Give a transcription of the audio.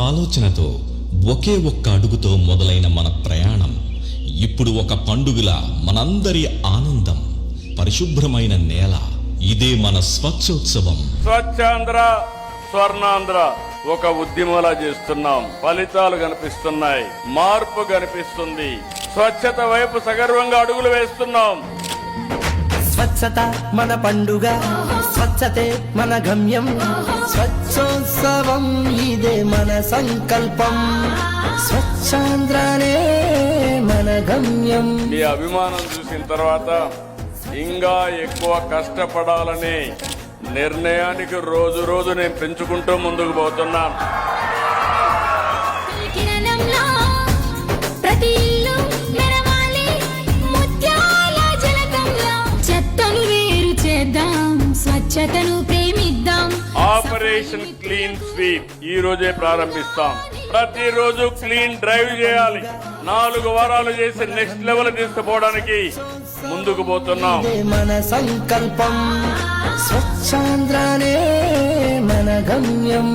ఆలోచనతో ఒకే ఒక్క అడుగుతో మొదలైన మన ప్రయాణం ఇప్పుడు ఒక పండుగలా మనందరి ఆనందం. పరిశుభ్రమైన నేల, ఇదే మన స్వచ్ఛోత్సవం. స్వచ్ఛాంధ్ర స్వర్ణాంధ్ర ఒక ఉద్యమంలా చేస్తున్నాం. ఫలితాలు కనిపిస్తున్నాయి, మార్పు కనిపిస్తుంది. స్వచ్ఛత వైపు సగర్వంగా అడుగులు వేస్తున్నాం. స్వచ్ఛత మన పండుగ, స్వచ్ఛతే మన గమ్యం. స్వచ్ఛోత్సవం ఇదే మన సంకల్పం. స్వచ్ఛాంధ్రనే మన గమ్యం. మీ అభిమానం చూసిన తర్వాత ఇంకా ఎక్కువ కష్టపడాలనే నిర్ణయానికి రోజు రోజు నేను పెంచుకుంటూ ముందుకు పోతున్నాను. ప్రతి ఇల్లు మెరవాలి ముత్యాల జలకంలా. చెత్తను వేరు చేద్దాం, స్వచ్ఛతను ప్రేమిద్దాం. ఆపరేషన్ క్లీన్ స్వీప్ ఈ రోజే ప్రారంభిస్తాం. ప్రతిరోజు క్లీన్ డ్రైవ్ చేయాలి. 4 వారాలు చేసి నెక్స్ట్ లెవెల్ తీసుకుపోవడానికి ముందుకు పోతున్నాం. మన సంకల్పం స్వచ్ఛాంధ్రనే మన గమ్యం.